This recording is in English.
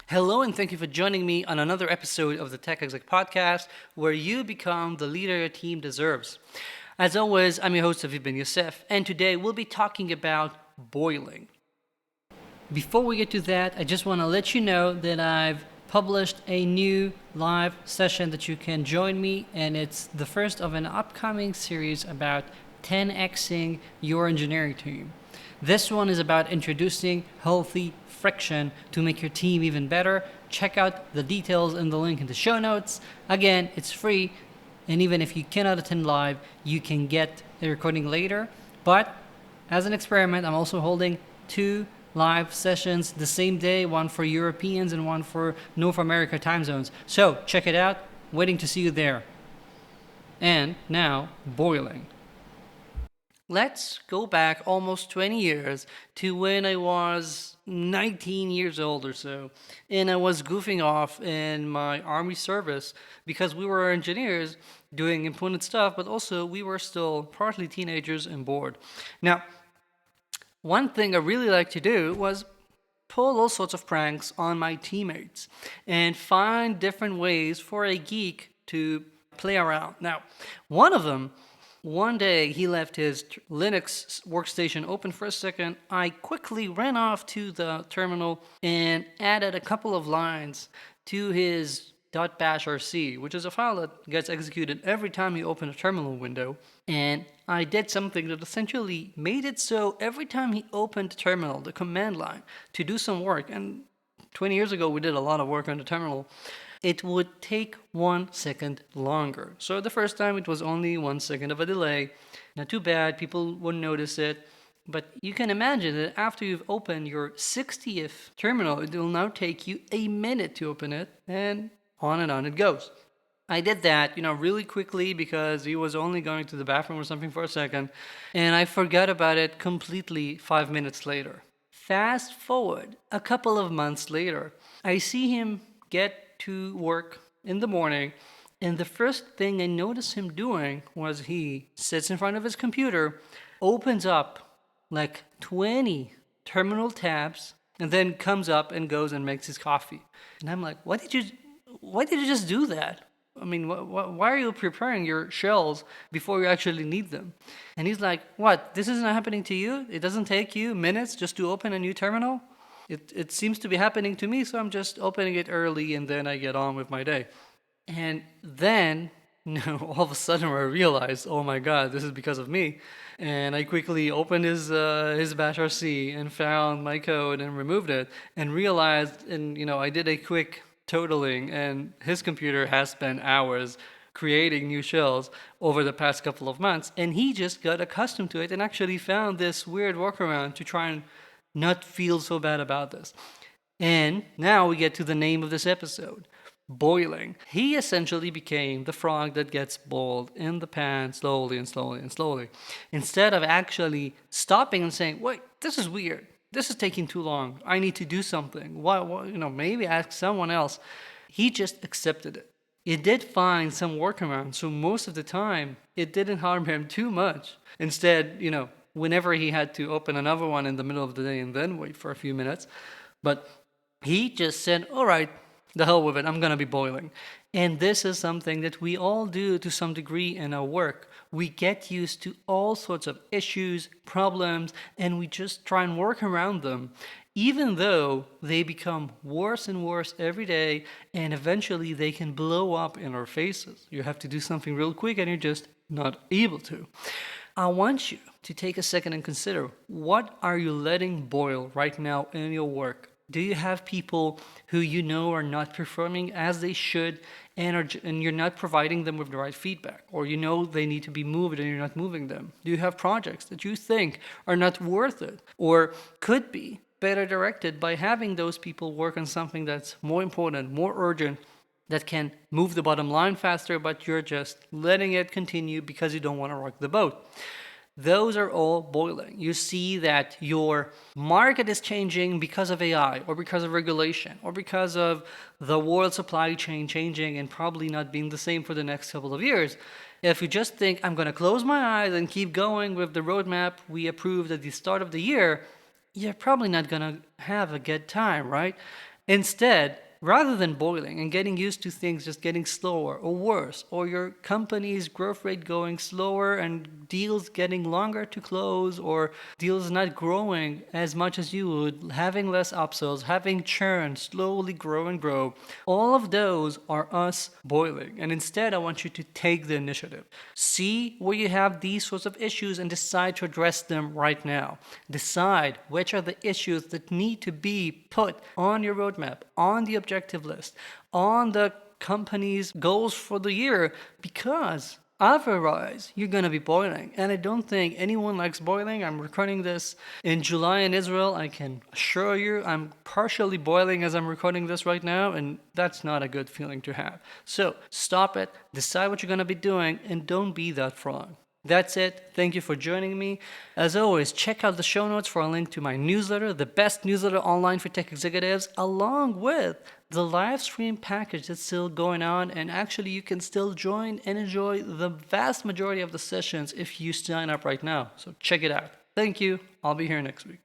Hello, and thank you for joining me on another episode of the Tech Exec podcast, where you become the leader your team deserves. As always, I'm your host, Aviv Ben-Yosef, and today we'll be talking about boiling. Before we get to that, I just want to let you know that I've published a new live session that you can join me, and it's the first of an upcoming series about 10xing your engineering team. This one is about introducing healthy friction to make your team even better. Check out the details in the link in the show notes. Again, it's free, and even if you cannot attend live, you can get a recording later. But as an experiment, I'm also holding two live sessions the same day, one for Europeans and one for North America time zones. So check it out. Waiting to see you there. And now, boiling. Let's go back almost 20 years to when I was 19 years old or so, and I was goofing off in my army service because we were engineers doing important stuff, but also we were still partly teenagers and bored. Now, one thing I really liked to do was pull all sorts of pranks on my teammates and find different ways for a geek to play around. Now, one day he left his Linux workstation open for a second. I quickly ran off to the terminal and added a couple of lines to his .bash rc, which is a file that gets executed every time you open a terminal window. And I did something that essentially made it so every time he opened the terminal, the command line, to do some work, and 20 years ago we did a lot of work on the terminal, it would take 1 second longer. So the first time it was only 1 second of a delay. Not too bad, people wouldn't notice it. But you can imagine that after you've opened your 60th terminal, it will now take you a minute to open it, and on it goes. I did that, really quickly because he was only going to the bathroom or something for a second, and I forgot about it completely 5 minutes later. Fast forward a couple of months later, I see him get to work in the morning, and the first thing I noticed him doing was he sits in front of his computer, opens up like 20 terminal tabs, and then comes up and goes and makes his coffee. And I'm like, why did you just do that? I mean, why are you preparing your shells before you actually need them? And he's like, what, this isn't happening to you? It doesn't take you minutes just to open a new terminal? It seems to be happening to me, so I'm just opening it early and then I get on with my day. And then, all of a sudden I realized, oh my God, this is because of me. And I quickly opened his bash RC and found my code and removed it and realized, and I did a quick totaling, and his computer has spent hours creating new shells over the past couple of months, and he just got accustomed to it and actually found this weird workaround to try and not feel so bad about this. And now we get to the name of this episode, boiling. He essentially became the frog that gets boiled in the pan slowly and slowly and slowly. Instead of actually stopping and saying, wait, this is weird. This is taking too long. I need to do something. Maybe ask someone else. He just accepted it. It did find some workaround, so most of the time, it didn't harm him too much. Instead, whenever he had to open another one in the middle of the day and then wait for a few minutes. But he just said, all right, the hell with it, I'm going to be boiling. And this is something that we all do to some degree in our work. We get used to all sorts of issues, problems, and we just try and work around them, even though they become worse and worse every day, and eventually they can blow up in our faces. You have to do something real quick and you're just not able to. I want you to take a second and consider, what are you letting boil right now in your work? Do you have people who are not performing as they should and you're not providing them with the right feedback? Or they need to be moved and you're not moving them? Do you have projects that you think are not worth it or could be better directed by having those people work on something that's more important, more urgent, that can move the bottom line faster, but you're just letting it continue because you don't want to rock the boat? Those are all boiling. You see that your market is changing because of AI or because of regulation or because of the world supply chain changing and probably not being the same for the next couple of years. If you just think, I'm going to close my eyes and keep going with the roadmap we approved at the start of the year, you're probably not going to have a good time, right? Instead, rather than boiling and getting used to things just getting slower or worse, or your company's growth rate going slower and deals getting longer to close, or deals not growing as much as you would, having less upsells, having churn slowly grow and grow, all of those are us boiling. And instead, I want you to take the initiative. See where you have these sorts of issues and decide to address them right now. Decide which are the issues that need to be put on your roadmap, on the objective list, on the company's goals for the year, because otherwise you're going to be boiling. And I don't think anyone likes boiling. I'm recording this in July in Israel. I can assure you I'm partially boiling as I'm recording this right now, and that's not a good feeling to have. So stop it, decide what you're going to be doing, and don't be that frog. That's it. Thank you for joining me. As always, check out the show notes for a link to my newsletter, the best newsletter online for tech executives, along with the live stream package that's still going on. And actually, you can still join and enjoy the vast majority of the sessions if you sign up right now. So check it out. Thank you. I'll be here next week.